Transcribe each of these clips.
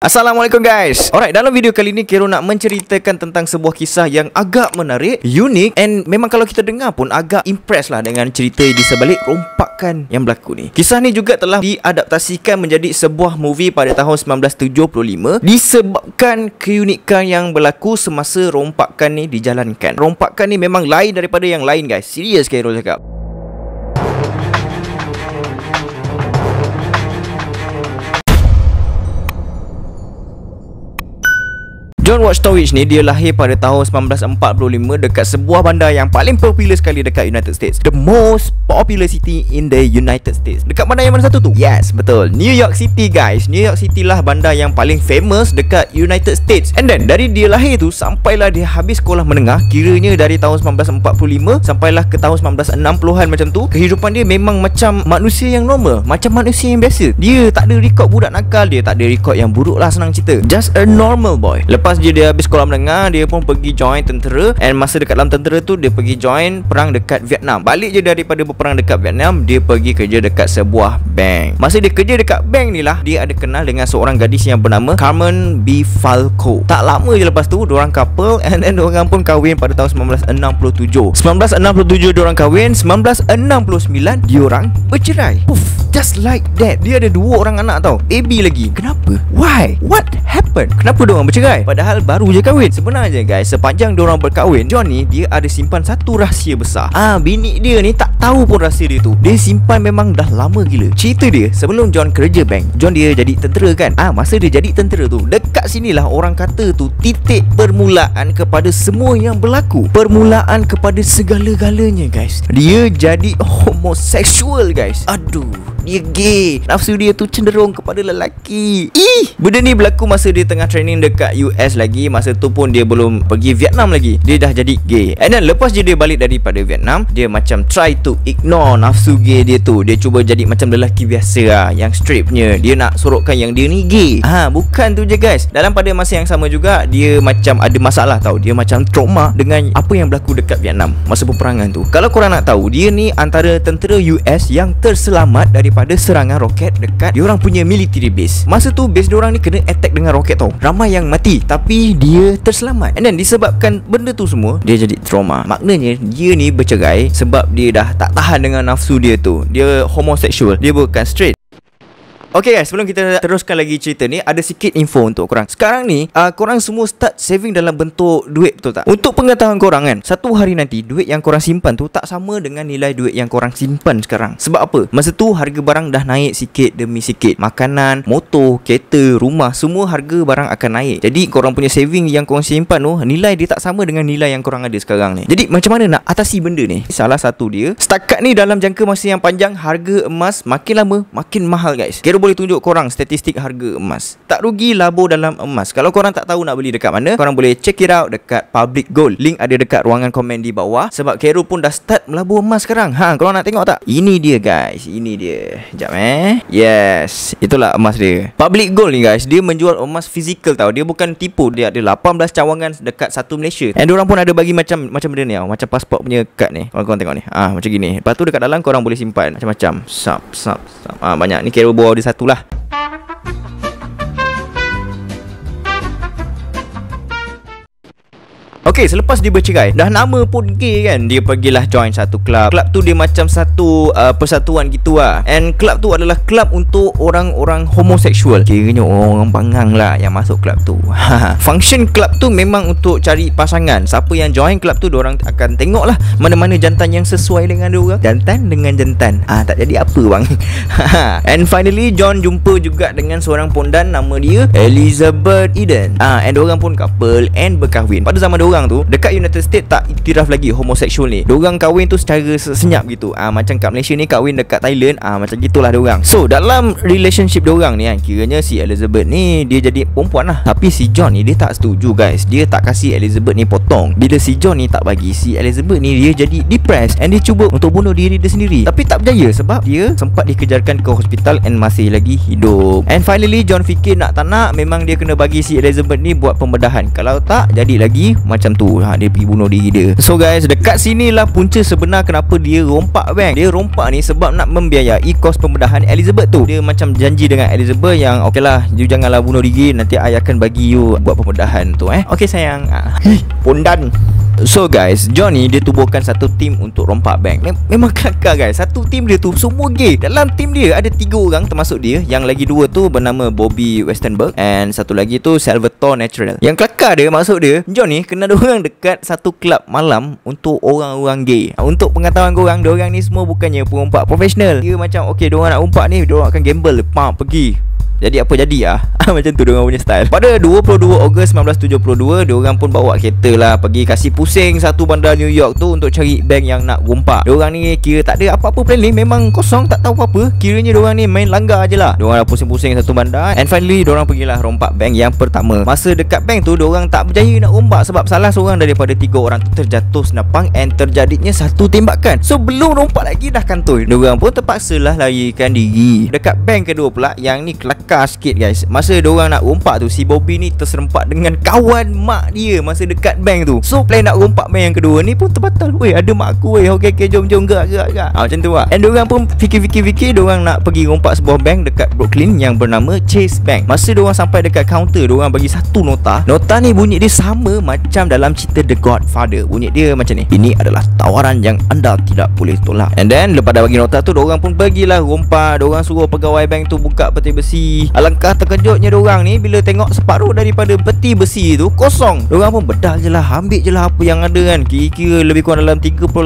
Assalamualaikum guys. Alright, dalam video kali ni Kero nak menceritakan tentang sebuah kisah yang agak menarik, unik, and memang kalau kita dengar pun agak impress lah dengan cerita di sebalik rompakan yang berlaku ni. Kisah ni juga telah diadaptasikan menjadi sebuah movie pada tahun 1975 disebabkan keunikan yang berlaku semasa rompakan ni dijalankan. Rompakan ni memang lain daripada yang lain guys. Serius Kero cakap. John Watchtower ni dia lahir pada tahun 1945 dekat sebuah bandar yang paling popular sekali dekat United States. The most popular city in the United States. Dekat bandar yang mana satu tu? Yes, betul, New York City guys. New York City lah bandar yang paling famous dekat United States. And then dari dia lahir tu sampailah dia habis sekolah menengah, kiranya dari tahun 1945 sampailah ke tahun 1960-an macam tu, kehidupan dia memang macam manusia yang normal, macam manusia yang biasa. Dia tak ada rekod budak nakal, dia tak ada rekod yang buruk lah, senang cerita. Just a normal boy. Lepas dia habis sekolah menengah, dia pun pergi join tentera. And masa dekat dalam tentera tu, dia pergi join perang dekat Vietnam. Balik je daripada berperang dekat Vietnam, dia pergi kerja dekat sebuah bank. Masa dia kerja dekat bank ni lah, dia ada kenal dengan seorang gadis yang bernama Carmen B. Falco. Tak lama je lepas tu, diorang couple. And then diorang pun kahwin pada tahun 1967. 1967 diorang kahwin. 1969 diorang bercerai. Just like that. Dia ada 2 orang anak tau, baby lagi. Kenapa? Why? What happened? Kenapa diorang bercerai? Padahal baru je kahwin. Sebenarnya guys, sepanjang diorang berkahwin, John ni dia ada simpan satu rahsia besar. Bini dia ni tak tahu pun rahsia dia tu. Dia simpan memang dah lama gila. Cerita dia, sebelum John kerja bank, John dia jadi tentera kan. Masa dia jadi tentera tu, dekat sinilah orang kata tu titik permulaan kepada semua yang berlaku. Permulaan kepada segala-galanya guys. Dia jadi homoseksual guys. Aduh, dia gay. Nafsu dia tu cenderung kepada lelaki. Benda ni berlaku masa dia tengah training dekat US lagi. Masa tu pun dia belum pergi Vietnam lagi. Dia dah jadi gay. And then lepas je dia balik daripada Vietnam, dia macam try to ignore nafsu gay dia tu. Dia cuba jadi macam lelaki biasa lah, yang straight punya. Dia nak sorokkan yang dia ni gay. Bukan tu je guys. Dalam pada masa yang sama juga, dia macam ada masalah tau. Dia macam trauma dengan apa yang berlaku dekat Vietnam masa peperangan tu. Kalau korang nak tahu, dia ni antara tentera US yang terselamat daripada serangan roket dekat diorang punya military base. Masa tu base diorang ni kena attack dengan roket tau. Ramai yang mati, tapi dia terselamat. And then disebabkan benda tu semua, dia jadi trauma. Maknanya dia ni bercerai sebab dia dah tak tahan dengan nafsu dia tu. Dia homoseksual, dia bukan straight. Okay guys, sebelum kita teruskan lagi cerita ni, ada sikit info untuk korang. Sekarang ni, korang semua start saving dalam bentuk duit, betul tak? Untuk pengetahuan korang kan, satu hari nanti, duit yang korang simpan tu tak sama dengan nilai duit yang korang simpan sekarang. Sebab apa? Masa tu harga barang dah naik sikit demi sikit. Makanan, motor, kereta, rumah, semua harga barang akan naik. Jadi korang punya saving yang korang simpan tu, nilai dia tak sama dengan nilai yang korang ada sekarang ni. Jadi macam mana nak atasi benda ni? Salah satu dia, setakat ni dalam jangka masa yang panjang, harga emas makin lama makin mahal guys. Kira boleh tunjuk korang statistik harga emas. Tak rugi labur dalam emas. Kalau korang tak tahu nak beli dekat mana, korang boleh check it out dekat Public Gold. Link ada dekat ruangan komen di bawah. Sebab Kero pun dah start melabur emas sekarang. Korang nak tengok tak? Ini dia guys, ini dia. Sekejap Yes, itulah emas dia. Public Gold ni guys, dia menjual emas fizikal tau. Dia bukan tipu. Dia ada 18 cawangan dekat satu Malaysia. And diorang pun ada bagi macam benda ni tau, macam pasport punya kad ni. Korang tengok ni, macam gini. Lepas tu dekat dalam korang boleh simpan macam-macam. Banyak. Ni Kero bawa dia satu lah. Okay, selepas dia bercerai, dah nama pun gay kan, dia pergilah join satu club. Club tu dia macam satu persatuan gitu lah. And club tu adalah club untuk orang-orang homoseksual. Kiranya orang bangang lah yang masuk club tu. Function club tu memang untuk cari pasangan. Siapa yang join club tu, diorang akan tengok lah mana-mana jantan yang sesuai dengan diorang. Jantan dengan jantan, tak jadi apa bang. And finally John jumpa juga dengan seorang pondan, nama dia Elizabeth Eden. And diorang pun couple and berkahwin. Pada zaman diorang tu, dekat United States tak iktiraf lagi homoseksual ni. Diorang kahwin tu secara senyap gitu. Macam kat Malaysia ni kahwin dekat Thailand, macam gitulah diorang. So dalam relationship diorang ni kan, kiranya si Elizabeth ni dia jadi perempuan lah. Tapi si John ni dia tak setuju guys. Dia tak kasih Elizabeth ni potong. Bila si John ni tak bagi, si Elizabeth ni dia jadi depressed. And dia cuba untuk bunuh diri dia sendiri. Tapi tak berjaya sebab dia sempat dikejarkan ke hospital and masih lagi hidup. And finally John fikir nak tak nak, memang dia kena bagi si Elizabeth ni buat pembedahan. Kalau tak, jadi lagi macam macam tu. Dia pergi bunuh diri dia. So guys, dekat sinilah punca sebenar kenapa dia rompak bank. Dia rompak ni sebab nak membiayai kos pembedahan Elizabeth tu. Dia macam janji dengan Elizabeth yang okey lah, you janganlah bunuh diri, nanti I akan bagi you buat pembedahan tu. Okey sayang. Pondan. So guys, John ni dia tubuhkan satu tim untuk rompak bank. Memang kelakar guys. Satu tim dia tu semua gay. Dalam tim dia ada 3 orang termasuk dia. Yang lagi 2 tu bernama Bobby Westenberg, and satu lagi tu Salvatore Natural. Yang kelakar dia, maksud dia, John ni kena diorang dekat satu kelab malam untuk orang-orang gay. Untuk pengetahuan korang, diorang ni semua bukannya perompak profesional. Dia macam okey, diorang nak rompak ni, diorang akan gamble, pergi. Jadi apa jadi macam tu diorang punya style. Pada 22 Ogos 1972, diorang pun bawa kereta lah pergi kasih pusing satu bandar New York tu untuk cari bank yang nak rompak. Diorang ni kira tak ada apa-apa planning, memang kosong, tak tahu apa-apa. Kiranya diorang ni main langgar je lah. Diorang dah pusing-pusing satu bandar, and finally diorang pergilah rompak bank yang pertama. Masa dekat bank tu, diorang tak berjaya nak rompak sebab salah seorang daripada 3 orang tu terjatuh senapang, and terjadinya satu tembakan. So belum rompak lagi dah kantoi. Diorang pun terpaksalah larikan diri. Dekat bank kedua pula, yang ni kelakar sikit guys. Masa diorang nak rompak tu, si Bobby ni terserempak dengan kawan mak dia masa dekat bank tu. So plan nak rompak bank yang kedua ni pun terbatal. Weh, ada mak aku weh. Okey jom gerak. Macam tu lah. And diorang pun fikir diorang nak pergi rompak sebuah bank dekat Brooklyn yang bernama Chase Bank. Masa diorang sampai dekat kaunter, diorang bagi satu nota. Nota ni bunyi dia sama macam dalam cerita The Godfather. Bunyi dia macam ni: ini adalah tawaran yang anda tidak boleh tolak. And then lepas dah bagi nota tu, diorang pun pergilah rompak. Diorang suruh pegawai bank tu buka peti besi. Alangkah terkejutnya diorang ni bila tengok separuh daripada peti besi tu kosong. Diorang pun bedah je lah, ambil je lah apa yang ada kan. Kira-kira lebih kurang dalam 38,000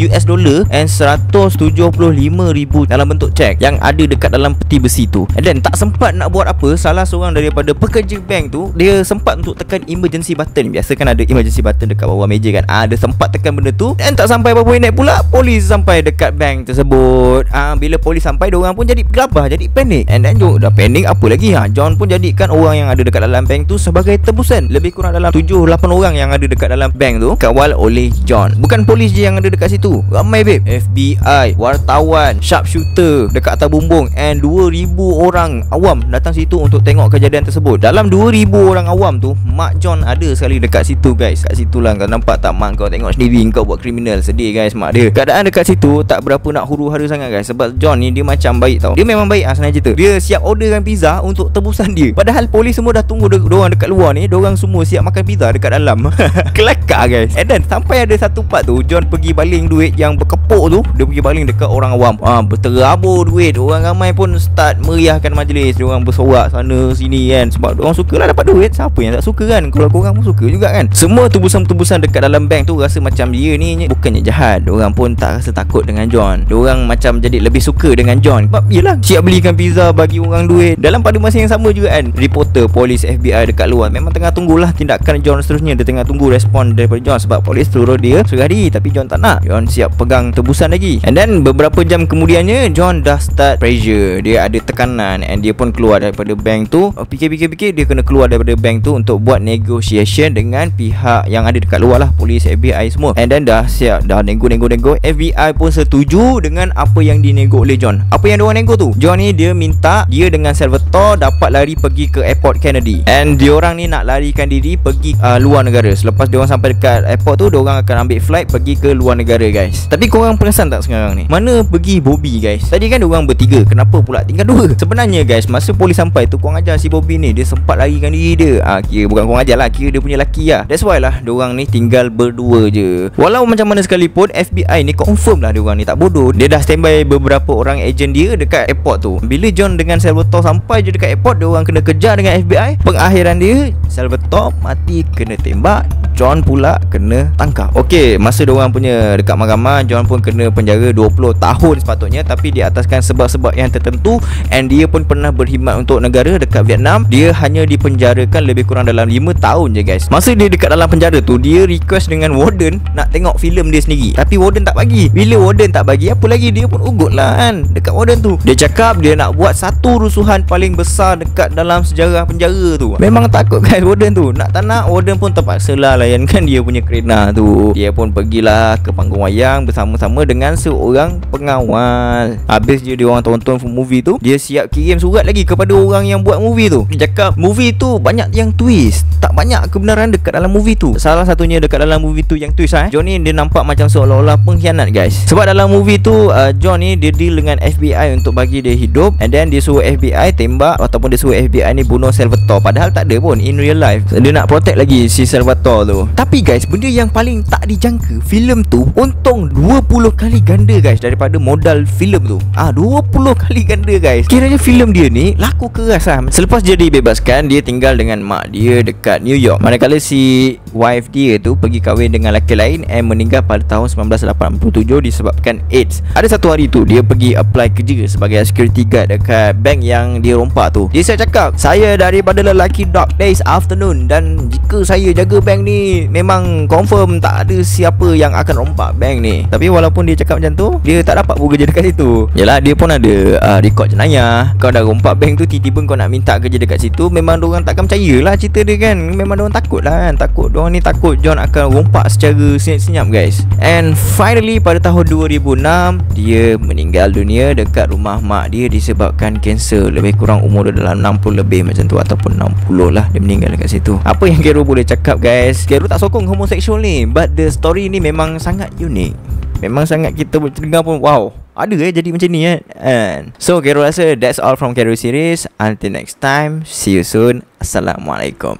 US dollar and 175,000 dalam bentuk cek yang ada dekat dalam peti besi tu. And then tak sempat nak buat apa, salah seorang daripada pekerja bank tu, dia sempat untuk tekan emergency button. Biasa kan ada emergency button dekat bawah meja kan. Dia sempat tekan benda tu, dan tak sampai berapa minit pula polis sampai dekat bank tersebut. Bila polis sampai, diorang pun jadi gelabah, jadi panik. And then dah panik apa lagi, John pun jadikan orang yang ada dekat dalam bank tu sebagai tebusan. Lebih kurang dalam 7-8 orang yang ada dekat dalam bank tu kawal oleh John. Bukan polis je yang ada dekat situ, ramai babe. FBI, wartawan, sharpshooter dekat atas bumbung, and 2,000 orang awam datang situ untuk tengok kejadian tersebut. Dalam 2,000 orang awam tu, mak John ada sekali dekat situ guys. Kat situ lah, kau nampak tak mak kau tengok sendiri kau buat kriminal. Sedih guys mak dia. Keadaan dekat situ tak berapa nak huru-hara sangat guys, sebab John ni dia macam baik tau. Dia memang baik senang cerita. Dia siap orderkan pizza untuk tebusan dia. Padahal polis semua dah tunggu diorang dekat luar ni. Diorang semua siap makan pizza dekat dalam. Kelakar guys. And then sampai ada satu part tu, John pergi baling duit yang berkepuk tu. Dia pergi baling dekat orang awam. Berterabur duit. Orang ramai pun start meriahkan majlis. Diorang bersorak sana sini kan, sebab diorang sukalah dapat duit. Siapa yang tak suka kan? Kalau korang pun suka juga kan. Semua tubusan-tubusan dekat dalam bank tu rasa macam dia ni bukannya jahat. Diorang pun tak rasa takut dengan John. Diorang macam jadi lebih suka dengan John. Sebab yelah, siap belikan pizza, bagi orang duit. Dalam pada masa yang sama juga kan, reporter polis FBI dekat luar memang tengah tunggulah tindakan John seterusnya. Dia tengah tunggu respon daripada John sebab polis suruh dia suruh hari, tapi John tak nak. John siap pegang tebusan lagi. And then beberapa jam kemudiannya, John dah start pressure. Dia ada tekanan, and dia pun keluar daripada bank tu. Fikir-fikir dia kena keluar daripada bank tu untuk buat negotiation dengan pihak yang ada dekat luar lah, polis, FBI semua. And then dah siap, dah nego. FBI pun setuju dengan apa yang dinego oleh John. Apa yang diorang nego tu, John ni dia minta dia dengan Salvatore dapat lari pergi ke airport Kennedy, and diorang ni nak larikan diri pergi luar negara. Selepas diorang sampai dekat airport tu, diorang akan ambil flight pergi ke luar negara guys. Tapi korang perasan tak sekarang ni, mana pergi Bobby guys? Tadi kan diorang bertiga, kenapa pula tinggal 2? Sebenarnya guys, masa polis sampai tu, korang ajar si Bobby ni, dia sempat larikan diri dia. Kira bukan korang ajar lah, kira dia punya laki lah. That's why lah diorang ni tinggal berdua je. Walau macam mana sekalipun, FBI ni confirm lah diorang ni tak bodoh. Dia dah standby beberapa orang ejen dia dekat airport tu. Bila John dengan Salvatore sampai je dekat airport, diorang kena kejar dengan FBI. Pengakhiran dia, Salvatore mati kena tembak, John pula kena tangkap. Okey, masa diorang punya dekat mahkamah, John pun kena penjara 20 tahun sepatutnya, tapi di ataskan sebab-sebab yang tertentu. And dia pun pernah berkhidmat untuk negara dekat Vietnam. Dia hanya dipenjarakan lebih kurang dalam 5 tahun je guys. Masa dia dekat dalam penjara tu, dia request dengan warden nak tengok filem dia sendiri, tapi warden tak bagi. Bila warden tak bagi, apa lagi, dia pun ugut lah kan dekat warden tu. Dia cakap dia nak buat satu rusuhan paling besar dekat dalam sejarah penjara tu. Memang takut guys warden tu. Nak tak nak, warden pun terpaksa lah melayankan dia punya kereta tu. Dia pun pergilah ke panggung wayang bersama-sama dengan seorang pengawal. Habis dia orang tonton movie tu, dia siap kirim surat lagi kepada orang yang buat movie tu. Dia cakap movie tu banyak yang twist, tak banyak kebenaran dekat dalam movie tu. Salah satunya dekat dalam movie tu yang twist John ni dia nampak macam seolah-olah pengkhianat guys. Sebab dalam movie tu John ni dia deal dengan FBI untuk bagi dia hidup, and then dia suruh FBI tembak ataupun dia suruh FBI ni bunuh Salvatore. Padahal tak ada pun in real life. Dia nak protect lagi si Salvatore tu. Tapi guys, benda yang paling tak dijangka, filem tu untung 20 kali ganda guys daripada modal filem tu. 20 kali ganda guys. Kiranya filem dia ni laku keras Selepas dia dibebaskan, dia tinggal dengan mak dia dekat New York. Manakala si wife dia tu pergi kahwin dengan lelaki lain and meninggal pada tahun 1987 disebabkan AIDS. Ada satu hari tu dia pergi apply kerja sebagai security guard dekat bank yang dia rompak tu. Dia cakap, saya daripada lelaki Dark Days Afternoon, dan jika saya jaga bank ni memang confirm tak ada siapa yang akan rompak bank ni. Tapi walaupun dia cakap macam tu, dia tak dapat bekerja dekat situ. Yalah, dia pun ada rekod jenayah. Kau dah rompak bank tu, tiba-tiba kau nak minta kerja dekat situ, memang diorang takkan percaya lah cerita dia kan. Memang diorang takut lah kan. Diorang ni takut John akan rompak secara senyap-senyap guys. And finally pada tahun 2006 dia meninggal dunia dekat rumah mak dia disebabkan kanser. Lebih kurang umur dia dalam 60 lebih macam tu, ataupun 60 lah dia meninggal dekat situ. Apa yang Gero boleh cakap guys, Gero tak sokong homoseksual ni, but the story ni memang sangat unik. Memang sangat kita dengar pun wow, ada jadi macam ni kan. So Gero rasa that's all from Gero series. Until next time, see you soon. Assalamualaikum.